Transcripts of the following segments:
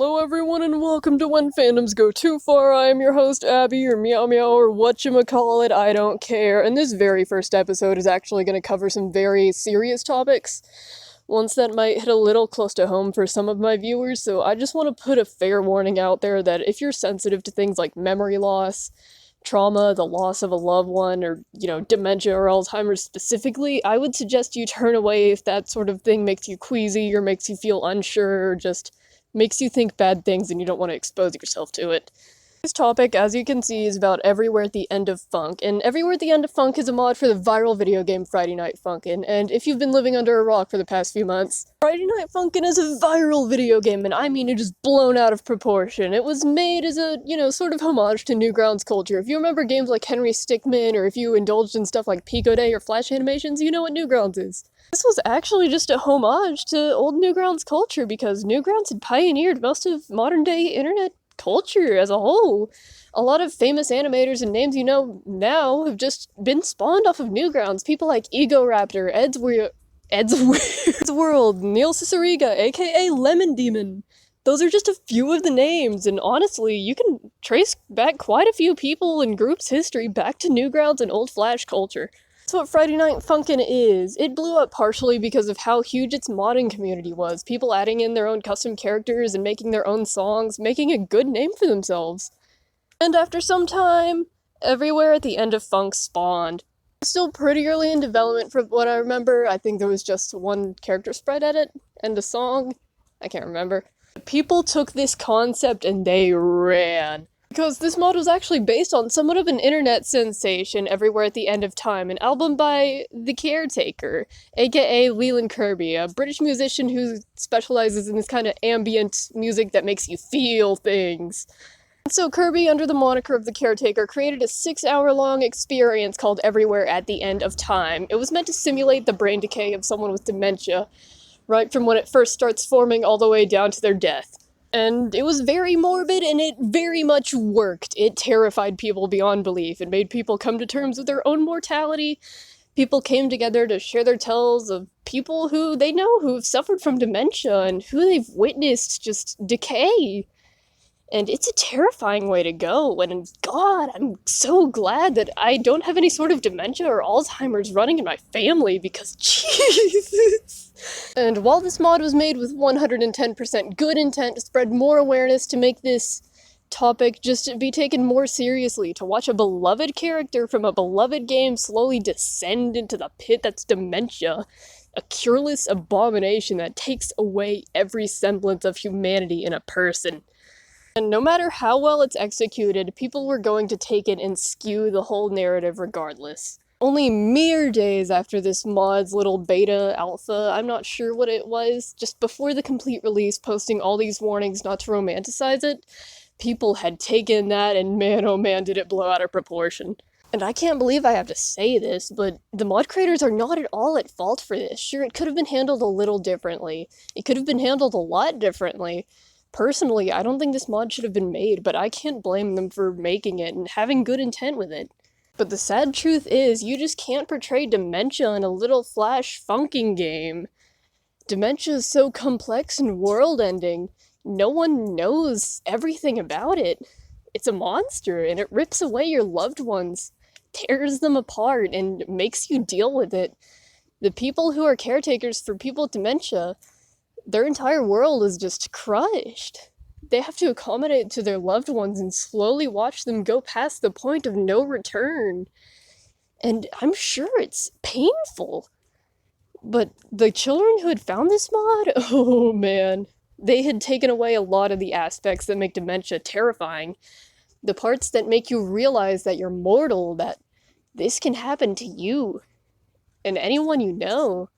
Hello everyone and welcome to When Fandoms Go Too Far. I am your host Abby, or Meow Meow, or whatchamacallit, I don't care. And this very first episode is actually going to cover some very serious topics. Ones that might hit a little close to home for some of my viewers, so I just want to put a fair warning out there that if you're sensitive to things like memory loss, trauma, the loss of a loved one, or, dementia or Alzheimer's specifically, I would suggest you turn away if that sort of thing makes you queasy or makes you feel unsure or just makes you think bad things and you don't want to expose yourself to it. This topic, as you can see, is about Everywhere at the End of Funk, and Everywhere at the End of Funk is a mod for the viral video game Friday Night Funkin', and if you've been living under a rock for the past few months, Friday Night Funkin' is a viral video game, and I mean it is blown out of proportion. It was made as a, sort of homage to Newgrounds culture. If you remember games like Henry Stickmin, or if you indulged in stuff like Pico Day or Flash animations, you know what Newgrounds is. This was actually just a homage to old Newgrounds culture, because Newgrounds had pioneered most of modern-day internet culture as a whole. A lot of famous animators and names you know now have just been spawned off of Newgrounds. People like Ego Raptor, Ed's World, Neil Ciceriga, aka Lemon Demon. Those are just a few of the names, and honestly, you can trace back quite a few people and groups' history back to Newgrounds and old Flash culture. That's what Friday Night Funkin' is. It blew up partially because of how huge its modding community was, people adding in their own custom characters and making their own songs, making a good name for themselves. And after some time, Everywhere at the End of Funk spawned. Still pretty early in development from what I remember. I think there was just one character sprite edit and a song. I can't remember. People took this concept and they ran. Because this mod was actually based on somewhat of an internet sensation, Everywhere at the End of Time, an album by The Caretaker, aka Leland Kirby, a British musician who specializes in this kind of ambient music that makes you feel things. So Kirby, under the moniker of The Caretaker, created a 6-hour-long experience called Everywhere at the End of Time. It was meant to simulate the brain decay of someone with dementia, right from when it first starts forming all the way down to their death. And it was very morbid, and it very much worked. It terrified people beyond belief. It made people come to terms with their own mortality. People came together to share their tales of people who they know who've suffered from dementia and who they've witnessed just decay. And it's a terrifying way to go, and God, I'm so glad that I don't have any sort of dementia or Alzheimer's running in my family, because Jesus! And while this mod was made with 110% good intent to spread more awareness, to make this topic just be taken more seriously, to watch a beloved character from a beloved game slowly descend into the pit that's dementia, a cureless abomination that takes away every semblance of humanity in a person. And no matter how well it's executed, people were going to take it and skew the whole narrative regardless. Only mere days after this mod's little beta alpha, I'm not sure what it was, just before the complete release, posting all these warnings not to romanticize it, people had taken that and man oh man did it blow out of proportion. And I can't believe I have to say this, but the mod creators are not at all at fault for this. Sure, it could have been handled a little differently. It could have been handled a lot differently. Personally, I don't think this mod should have been made, but I can't blame them for making it and having good intent with it. But the sad truth is, you just can't portray dementia in a little Flash funking game. Dementia is so complex and world-ending. No one knows everything about it. It's a monster, and it rips away your loved ones, tears them apart, and makes you deal with it. The people who are caretakers for people with dementia, their entire world is just crushed. They have to accommodate to their loved ones and slowly watch them go past the point of no return. And I'm sure it's painful. But the children who had found this mod, oh man, they had taken away a lot of the aspects that make dementia terrifying. The parts that make you realize that you're mortal, that this can happen to you and anyone you know.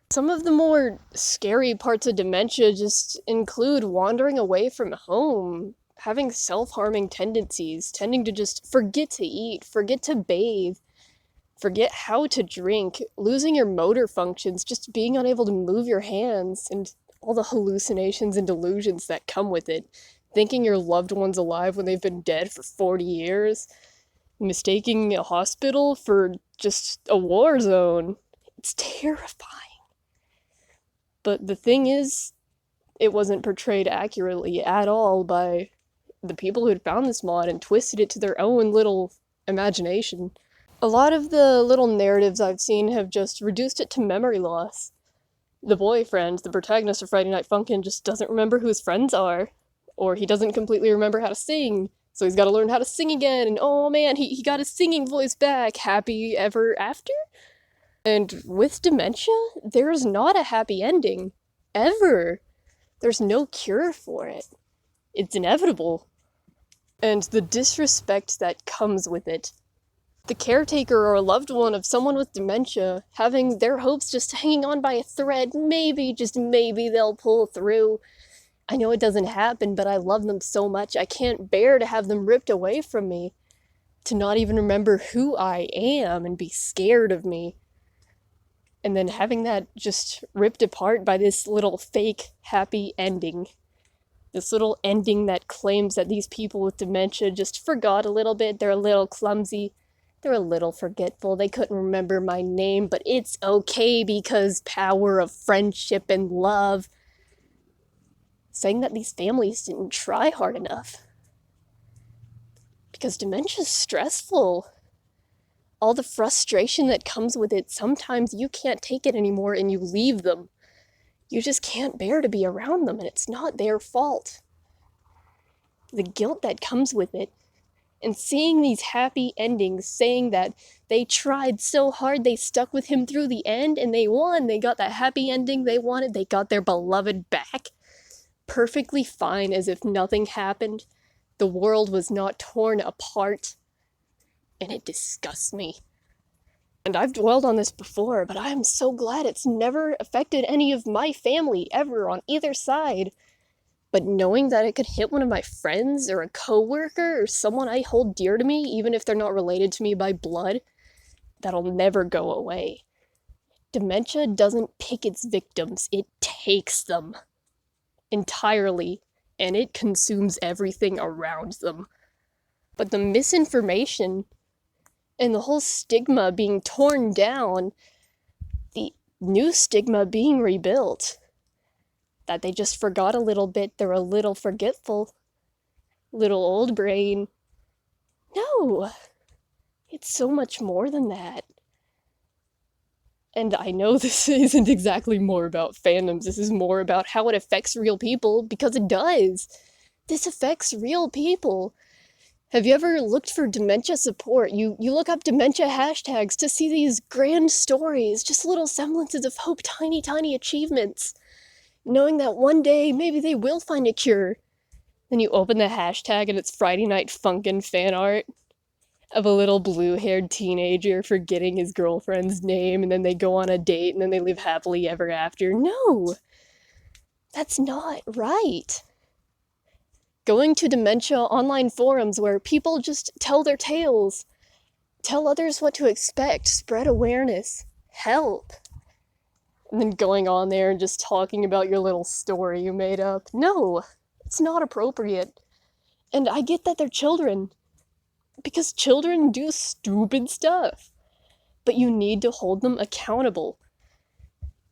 Some of the more scary parts of dementia just include wandering away from home, having self-harming tendencies, tending to just forget to eat, forget to bathe, forget how to drink, losing your motor functions, just being unable to move your hands, and all the hallucinations and delusions that come with it, thinking your loved one's alive when they've been dead for 40 years, mistaking a hospital for just a war zone. It's terrifying. But the thing is, it wasn't portrayed accurately at all by the people who had found this mod and twisted it to their own little imagination. A lot of the little narratives I've seen have just reduced it to memory loss. The boyfriend, the protagonist of Friday Night Funkin', just doesn't remember who his friends are, or he doesn't completely remember how to sing, so he's gotta learn how to sing again, and oh man, he got his singing voice back, happy ever after? And with dementia, there's not a happy ending. Ever. There's no cure for it. It's inevitable. And the disrespect that comes with it. The caretaker or a loved one of someone with dementia having their hopes just hanging on by a thread, maybe, just maybe they'll pull through. I know it doesn't happen, but I love them so much, I can't bear to have them ripped away from me. To not even remember who I am and be scared of me. And then having that just ripped apart by this little fake happy ending. This little ending that claims that these people with dementia just forgot a little bit, they're a little clumsy, they're a little forgetful, they couldn't remember my name, but it's okay because power of friendship and love. Saying that these families didn't try hard enough. Because dementia's stressful. All the frustration that comes with it, sometimes you can't take it anymore and you leave them. You just can't bear to be around them, and it's not their fault. The guilt that comes with it, and seeing these happy endings, saying that they tried so hard, they stuck with him through the end, and they won, they got that happy ending they wanted, they got their beloved back, perfectly fine as if nothing happened. The world was not torn apart. And it disgusts me. And I've dwelled on this before, but I am so glad it's never affected any of my family ever on either side. But knowing that it could hit one of my friends or a coworker or someone I hold dear to me, even if they're not related to me by blood, that'll never go away. Dementia doesn't pick its victims, it takes them entirely, and it consumes everything around them. But the misinformation and the whole stigma being torn down, the new stigma being rebuilt, that they just forgot a little bit, they're a little forgetful, little old brain. No, it's so much more than that. And I know this isn't exactly more about fandoms, this is more about how it affects real people, because it does. This affects real people. Have you ever looked for dementia support? You look up dementia hashtags to see these grand stories, just little semblances of hope, tiny, tiny achievements. Knowing that one day, maybe they will find a cure. Then you open the hashtag and it's Friday Night Funkin' fan art of a little blue-haired teenager forgetting his girlfriend's name, and then they go on a date, and then they live happily ever after. No! That's not right. Going to dementia online forums where people just tell their tales, tell others what to expect, spread awareness, help. And then going on there and just talking about your little story you made up. No, it's not appropriate. And I get that they're children, because children do stupid stuff. But you need to hold them accountable.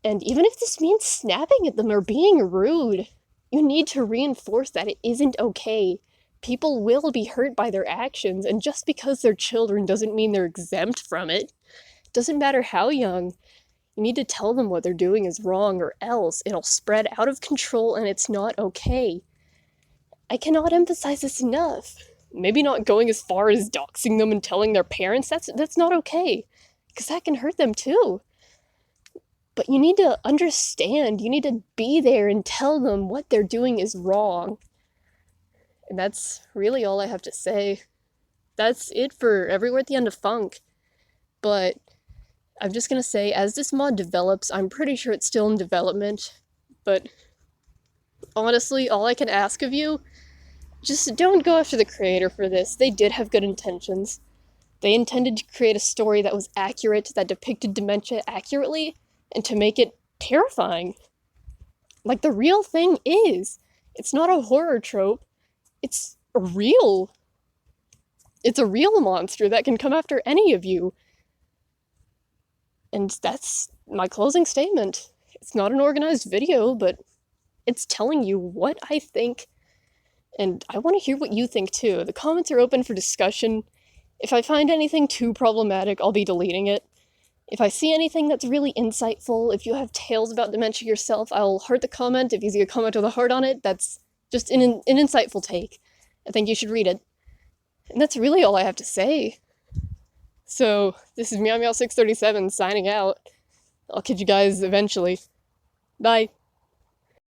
And even if this means snapping at them or being rude, you need to reinforce that it isn't okay. People will be hurt by their actions, and just because they're children doesn't mean they're exempt from it. Doesn't matter how young. You need to tell them what they're doing is wrong, or else it'll spread out of control and it's not okay. I cannot emphasize this enough. Maybe not going as far as doxing them and telling their parents, that's not okay, because that can hurt them too. But you need to understand, you need to be there and tell them what they're doing is wrong. And that's really all I have to say. That's it for Everywhere at the End of Funk. But I'm just gonna say, as this mod develops, I'm pretty sure it's still in development, but honestly, all I can ask of you, just don't go after the creator for this. They did have good intentions. They intended to create a story that was accurate, that depicted dementia accurately, and to make it terrifying. Like the real thing is. It's not a horror trope. It's a real monster that can come after any of you. And that's my closing statement. It's not an organized video, but It's telling you what I think, and I want to hear what you think too. The comments are open for discussion. If I find anything too problematic, I'll be deleting it. If I see anything that's really insightful, if you have tales about dementia yourself, I'll heart the comment. If you see a comment with a heart on it, that's just an insightful take. I think you should read it. And that's really all I have to say. So, this is Meow Meow 637 signing out. I'll catch you guys eventually. Bye.